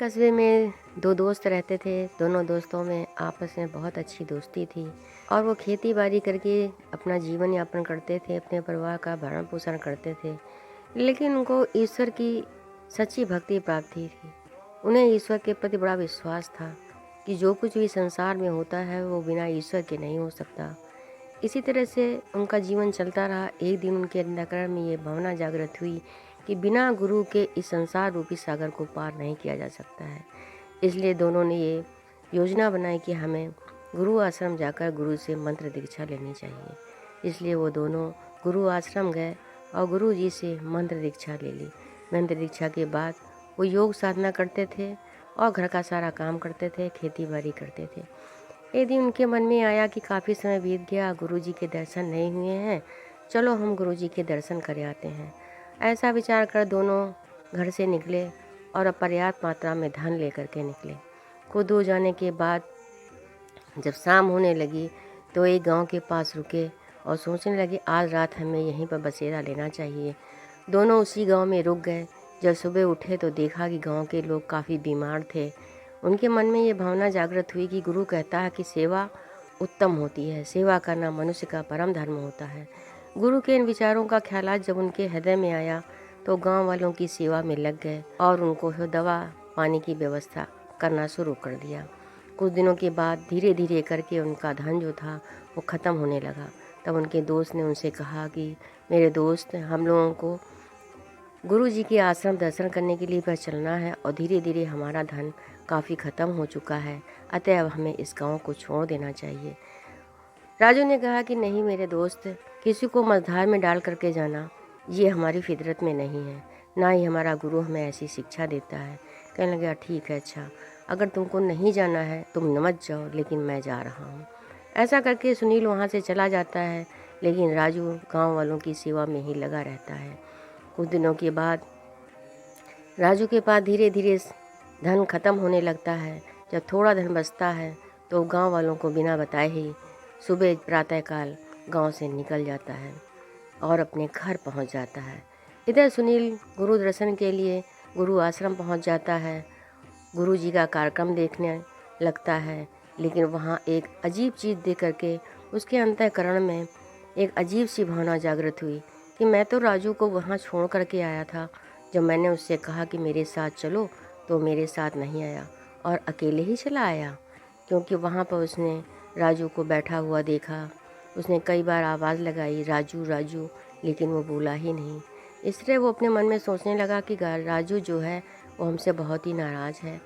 कस्बे में 2 दोस्त रहते थे। दोनों दोस्तों में आपस में बहुत अच्छी दोस्ती थी और वो खेती-बाड़ी करके अपना जीवन यापन करते थे, अपने परिवार का भरण-पोषण करते थे। लेकिन उनको ईश्वर की सच्ची भक्ति प्राप्ति थी। उन्हें ईश्वर के प्रति बड़ा विश्वास था कि जो कुछ भी संसार में होता है वो बिना ईश्वर के नहीं हो सकता। इसी तरह से उनका जीवन चलता रहा। एक दिन उनके अंतःकरण में ये भावना जागृत हुई कि बिना गुरु के इस संसार रूपी सागर को पार नहीं किया जा सकता है। इसलिए दोनों ने ये योजना बनाई कि हमें गुरु आश्रम जाकर गुरु से मंत्र दीक्षा लेनी चाहिए। इसलिए वो दोनों गुरु आश्रम गए और गुरु जी से मंत्र दीक्षा ले ली। मंत्र दीक्षा के बाद वो योग साधना करते थे और घर का सारा काम करते थे, खेती बाड़ी करते थे। एक दिन उनके मन में आया कि काफ़ी समय बीत गया, गुरुजी के दर्शन नहीं हुए हैं, चलो हम गुरुजी के दर्शन कर आते हैं। ऐसा विचार कर दोनों घर से निकले और पर्याप्त मात्रा में धन लेकर के निकले। कुछ दूर जाने के बाद जब शाम होने लगी तो एक गांव के पास रुके और सोचने लगे आज रात हमें यहीं पर बसेरा लेना चाहिए। दोनों उसी गांव में रुक गए। जब सुबह उठे तो देखा कि गांव के लोग काफ़ी बीमार थे। उनके मन में ये भावना जागृत हुई कि गुरु कहता है कि सेवा उत्तम होती है, सेवा करना मनुष्य का परम धर्म होता है। गुरु के इन विचारों का ख्यालात जब उनके हृदय में आया तो गांव वालों की सेवा में लग गए और उनको दवा पानी की व्यवस्था करना शुरू कर दिया। कुछ दिनों के बाद धीरे धीरे करके उनका धन जो था वो ख़त्म होने लगा। तब उनके दोस्त ने उनसे कहा कि मेरे दोस्त, हम लोगों को गुरु जी के आश्रम दर्शन करने के लिए पर चलना है और धीरे धीरे हमारा धन काफ़ी ख़त्म हो चुका है, अतः अब हमें इस गांव को छोड़ देना चाहिए। राजू ने कहा कि नहीं मेरे दोस्त, किसी को मझधार में डाल करके जाना ये हमारी फितरत में नहीं है, ना ही हमारा गुरु हमें ऐसी शिक्षा देता है। कहने लगा ठीक है, अच्छा अगर तुमको नहीं जाना है तुम न मत जाओ, लेकिन मैं जा रहा हूँ। ऐसा करके सुनील वहाँ से चला जाता है, लेकिन राजू गांव वालों की सेवा में ही लगा रहता है। कुछ दिनों के बाद राजू के पास धीरे धीरे धन खत्म होने लगता है। जब थोड़ा धन बचता है तो गांव वालों को बिना बताए ही सुबह प्रातःकाल गांव से निकल जाता है और अपने घर पहुंच जाता है। इधर सुनील गुरु दर्शन के लिए गुरु आश्रम पहुंच जाता है। गुरु जी का कार्यक्रम देखने लगता है, लेकिन वहाँ एक अजीब चीज़ देख करके उसके अंतःकरण में एक अजीब सी भावना जागृत हुई कि मैं तो राजू को वहाँ छोड़ करके आया था। जब मैंने उससे कहा कि मेरे साथ चलो तो मेरे साथ नहीं आया और अकेले ही चला आया, क्योंकि वहाँ पर उसने राजू को बैठा हुआ देखा। उसने कई बार आवाज़ लगाई राजू राजू, लेकिन वो बोला ही नहीं। इसलिए वो अपने मन में सोचने लगा कि राजू जो है वो हमसे बहुत ही नाराज़ है।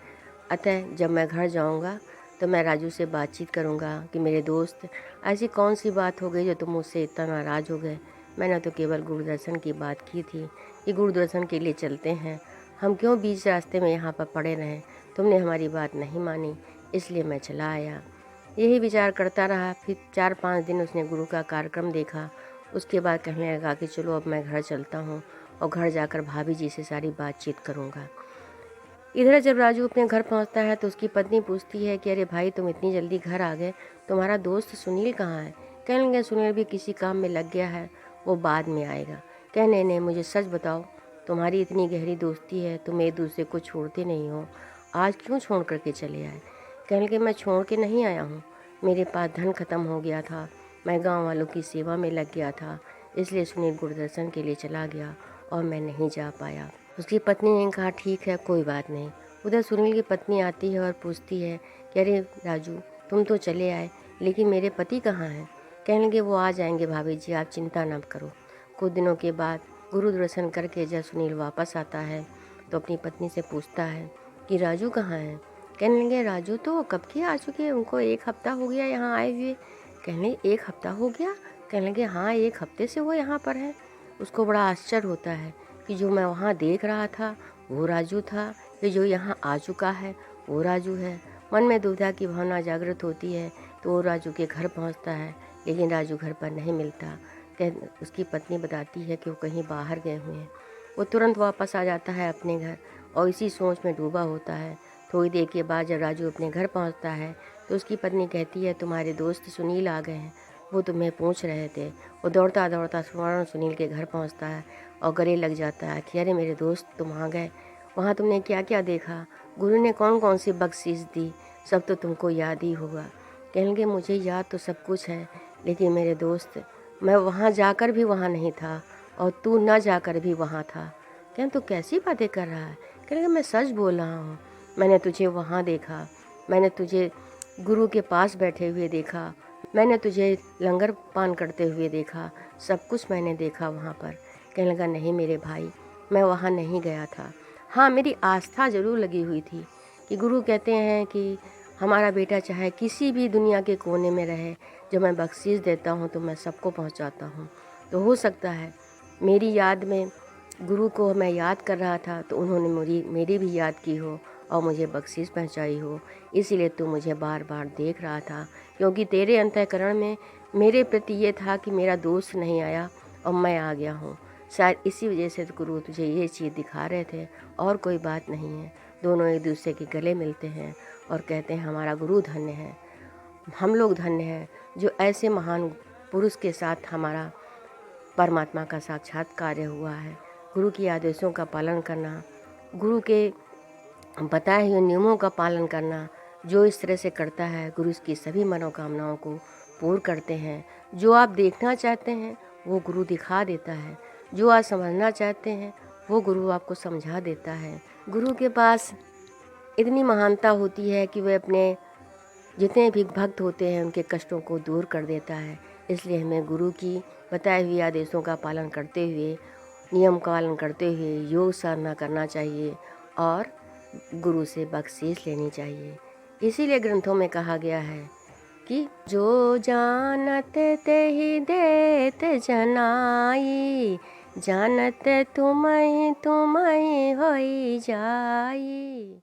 अतः जब मैं घर जाऊंगा तो मैं राजू से बातचीत करूंगा कि मेरे दोस्त, ऐसी कौन सी बात हो गई जो तुम मुझसे इतना नाराज़ हो गए। मैंने तो केवल गुरुदर्शन की बात की थी कि गुरुदर्शन के लिए चलते हैं, हम क्यों बीच रास्ते में यहाँ पर पड़े रहें। तुमने हमारी बात नहीं मानी, इसलिए मैं चला आया। यही विचार करता रहा। फिर 4-5 दिन उसने गुरु का कार्यक्रम देखा। उसके बाद कहने लगा कि चलो अब मैं घर चलता हूँ और घर जाकर भाभी जी से सारी बातचीत करूँगा। इधर जब राजू अपने घर पहुँचता है तो उसकी पत्नी पूछती है कि अरे भाई, तुम इतनी जल्दी घर आ गए, तुम्हारा दोस्त सुनील कहाँ है। कहने लगे सुनील भी किसी काम में लग गया है, वो बाद में आएगा। कहने नहीं, मुझे सच बताओ, तुम्हारी इतनी गहरी दोस्ती है, तुम एक दूसरे को छोड़ते नहीं हो, आज क्यों छोड़ करके चले आए। कहने लगे मैं छोड़ के नहीं आया हूँ, मेरे पास धन खत्म हो गया था, मैं गाँव वालों की सेवा में लग गया था, इसलिए सुनील गुरुदर्शन के लिए चला गया और मैं नहीं जा पाया। उसकी पत्नी ने कहा ठीक है, कोई बात नहीं। उधर सुनील की पत्नी आती है और पूछती है कि अरे राजू, तुम तो चले आए, लेकिन मेरे पति कहाँ हैं। कहने लगे वो आ जाएंगे भाभी जी, आप चिंता ना करो। कुछ दिनों के बाद गुरु दर्शन करके जब सुनील वापस आता है तो अपनी पत्नी से पूछता है कि राजू कहाँ हैं। कहने लगे राजू तो कब के आ चुके हैं, उनको 1 हफ्ता हो गया यहाँ आए हुए। कहने 1 हफ्ता हो गया। कहने लगे हाँ, 1 हफ्ते से वो यहाँ पर है। उसको बड़ा आश्चर्य होता है कि जो मैं वहाँ देख रहा था वो राजू था, कि जो यहाँ आ चुका है वो राजू है। मन में दुविधा की भावना जागृत होती है तो वो राजू के घर पहुँचता है, लेकिन राजू घर पर नहीं मिलता। उसकी पत्नी बताती है कि वो कहीं बाहर गए हुए हैं। वो तुरंत वापस आ जाता है अपने घर और इसी सोच में डूबा होता है। थोड़ी देर के बाद जब राजू अपने घर पहुँचता है तो उसकी पत्नी कहती है तुम्हारे दोस्त सुनील आ गए हैं, वो तुम्हें पूछ रहे थे। वो दौड़ता दौड़ता फौरन सुनील के घर पहुँचता है और गले लग जाता है कि अरे मेरे दोस्त, तुम आ गए, वहाँ तुमने क्या क्या देखा। गुरु ने कौन कौन सी बख्शीश दी, सब तो तुमको याद ही होगा। कहने लगे मुझे याद तो सब कुछ है, लेकिन मेरे दोस्त मैं वहाँ जाकर भी वहाँ नहीं था और तू ना जाकर भी वहाँ था। कहने तू कैसी बातें कर रहा है? कहने लगे मैं सच बोल रहा हूँ, मैंने तुझे वहाँ देखा, मैंने तुझे गुरु के पास बैठे हुए देखा, मैंने तुझे लंगर पान करते हुए देखा, सब कुछ मैंने देखा वहाँ पर। कहने लगा नहीं मेरे भाई, मैं वहाँ नहीं गया था। हाँ, मेरी आस्था ज़रूर लगी हुई थी कि गुरु कहते हैं कि हमारा बेटा चाहे किसी भी दुनिया के कोने में रहे, जब मैं बख्शीश देता हूँ तो मैं सबको पहुँचाता हूँ। तो हो सकता है मेरी याद में गुरु को मैं याद कर रहा था तो उन्होंने मेरी भी याद की हो और मुझे बख्शीश पहुँचाई हो, इसीलिए तू मुझे बार बार देख रहा था, क्योंकि तेरे अंतःकरण में मेरे प्रति ये था कि मेरा दोस्त नहीं आया और मैं आ गया हूँ। शायद इसी वजह से तो गुरु तुझे ये चीज़ दिखा रहे थे, और कोई बात नहीं है। दोनों एक दूसरे के गले मिलते हैं और कहते हैं हमारा गुरु धन्य है, हम लोग धन्य हैं जो ऐसे महान पुरुष के साथ हमारा परमात्मा का साक्षात्कार हुआ है। गुरु की आदेशों का पालन करना, गुरु के बताए हुए नियमों का पालन करना, जो इस तरह से करता है गुरु की सभी मनोकामनाओं को पूर्ण करते हैं। जो आप देखना चाहते हैं वो गुरु दिखा देता है, जो आप समझना चाहते हैं वो गुरु आपको समझा देता है। गुरु के पास इतनी महानता होती है कि वह अपने जितने भी भक्त होते हैं उनके कष्टों को दूर कर देता है। इसलिए हमें गुरु की बताए हुए आदेशों का पालन करते हुए, नियम का पालन करते हुए योग साधना करना चाहिए और गुरु से बख्शीश लेनी चाहिए। इसीलिए ग्रंथों में कहा गया है कि जो जानत तेहि देत जनाई, जानत तुमहि तुमहि होई जाई।